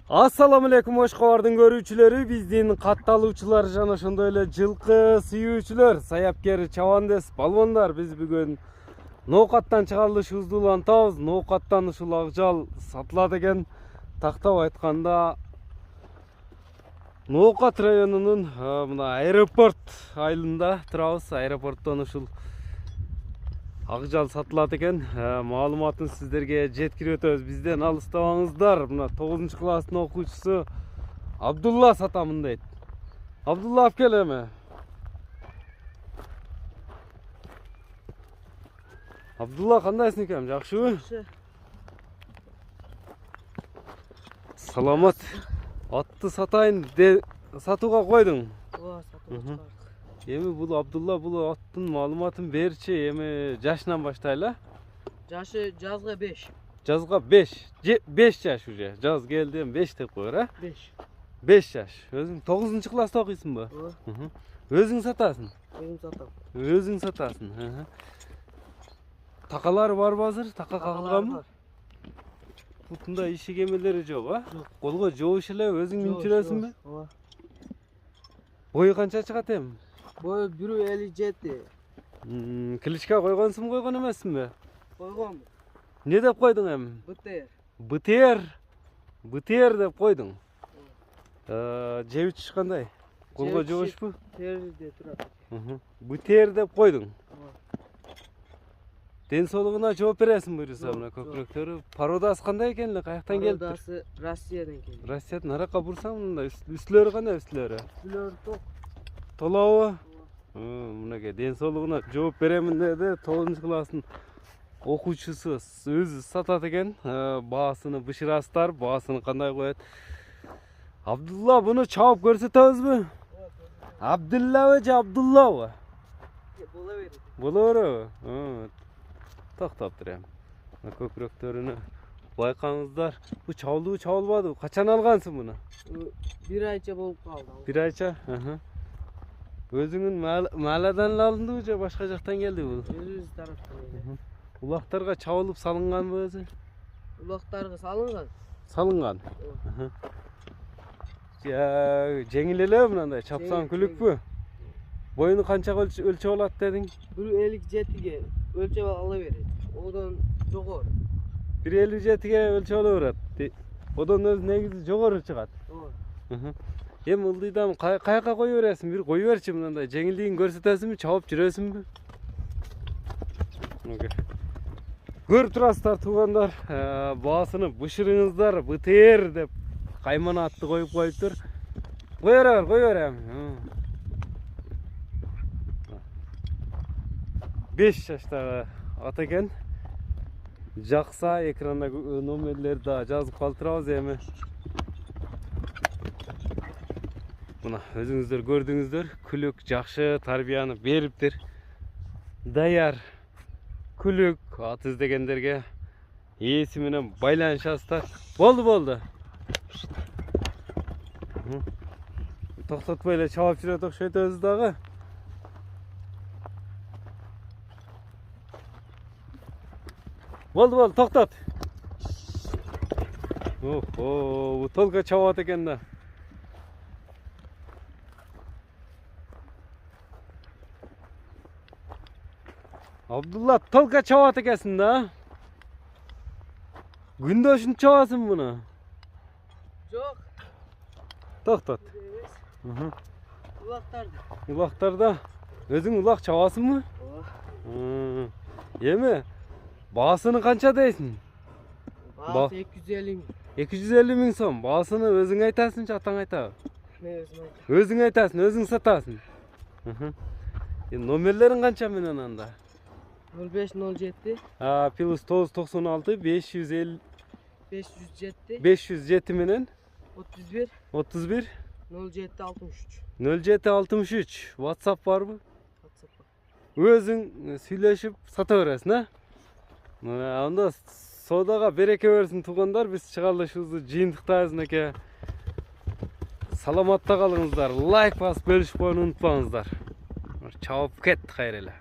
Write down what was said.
Assalamu alaikum Oşqabardын көрүүчүлөрү, биздин катталуучулар жана ошондой эле жылкы сүйүүчүлөр, саяпкер чабандес балбондар. Биз бүгүн ноокаттан чыгарылышыбызды улантабыз. Ноокаттан ушул акжал сатылат экен. Тактап айтканда Ноокат районунун мына аэропорт айылында турабыз. Аэропорттон ушул акжал сатылат экен. Маалыматын сиздерге жеткирип өтөбүз. Бизден алыстабаңыздар. Мына 9 класстын окуучусу Абдулла сатамын дейт. Абдулла алып кел эми. Абдулла кандайсың экен? Жакшыбы? Жакшы. Саламат. Атты сатайын сатууга койдуң. Ооба, сатууга чыгардык. Эми бул Абдулла бул аттын маалыматын берчи. Эми жашынан баштайлы. Жашы жазга 5. Жазга 5. 5 жаш уже. Жаз келди, 5 деп коер, а? 5. 5 жаш. Өзүң 9 класста окуйсуңбу? Ооба. Өзүң сатасың? Өзүм сатам. Өзүң сатасың. Такалары барбы азыр? Така кагылганбы? Бутунда иши кемелери жок, а? Жок. Колго жобуш эле өзүң минип жүрөсүңбү? Ооба. Бою канча чыгат эми? Бою 1,57. Кличка койгонсуңбу, койгон эмессиңби? Койгом. Не деп койдуң эми? БТР. БТР. БТР деп койдуң. Жеп ичиш кандай? Колго жобушпу? Терде турат. БТР деп койдуң. Ооба. Ден соолугуна жооп бересиң буюрса, мына көкүрөктөрү. Пародасы кандай экен эле, каяктан келиптир? Пародасы Россиядан келген. Россиядан аракка бурсаң, мында үстүлөрү кандай үстүлөрү? Сүлөр ток. Толобу? Мынакей ден соолугуна жооп беремин деди. 9 класстын окуучусу өзү сатат экен. Баасыны бышырасыздар, баасыны кандай коет? Абдулла, буну чабып көрсөтөбүзбү? Абдуллабы же Абдуллабы? Бола берет. Боло береби? Токтоп турам. Көкүрөктөрүнү байкаңыздар. Бу чабылдыбы, чабылбадыбы? Качан алгансың муну? 1 айча болуп калды. 1 айча? Өзүңүн мааладан эле алындыбы же башка жактан келди бул? Өзүбүз тараптан келген. Улактарга чабылып салынганбы өзү? Улактарга салынган. Салынган. Жеңил эле мындай чапсаң күлүкпү? Боюну канчага өлчөп алат дедиң? 1,57ге өлчөп ала берет. Одон жогору. 1,57ге өлчөп ала берет. Одон өзү негизи жогору чыгат. Ооба. Эми ылдыйдан каяка кое бересиң? Бир кое берчи, мындай жеңилдигин көрсөтөсүңбү, чабып жүрөсүңбү? Көрүп турасыздар туугандар, баасыны бышырыңыздар, БТР деп каймана атты коюп коюптур. Кое берем. 5 жаштагы ат экен. Жакса экранда номерлерди да жазып калтырабыз эми. Мына өзүңүздөр көрдүңүздөр, күлүк жакшы тарбияны бериптир. Даяр күлүк ат издегендерге ээси менен байланышасыздар. Болду. Токтотпой эле чабып жүрөт окшойт өзү дагы. Болду, токтот. Бу толко чабат экен да. Абдулла, толко чабат экенсиң да. Күндө ушинтип чабасың муну? Жок. Токтот. Улактарды. Улактарда өзүң улак чабасыңбы? Ооба. Эми баасыны канча дейсиң? Баасы 250 миң. 250 миң сом. Баасыны өзүң айтасың же атаң айтабы? Мен өзүм айтам. Өзүң айтасың, өзүң сатасың. Номерлерин канча менен анда? 0507 плюс 996 550 507 507 менен 31 31 0763. 0763. WhatsApp барбы? WhatsApp. Өзүң сүйлөшүп сата бересиң, а? Анда соодага береке берсин туугандар. Биз чыгарылышыбызды жыйынтыктайбыз эке. Саламатта калыңыздар. Лайк басып бөлүшүп койууну унутпаңыздар. Чабып кет кайра эле.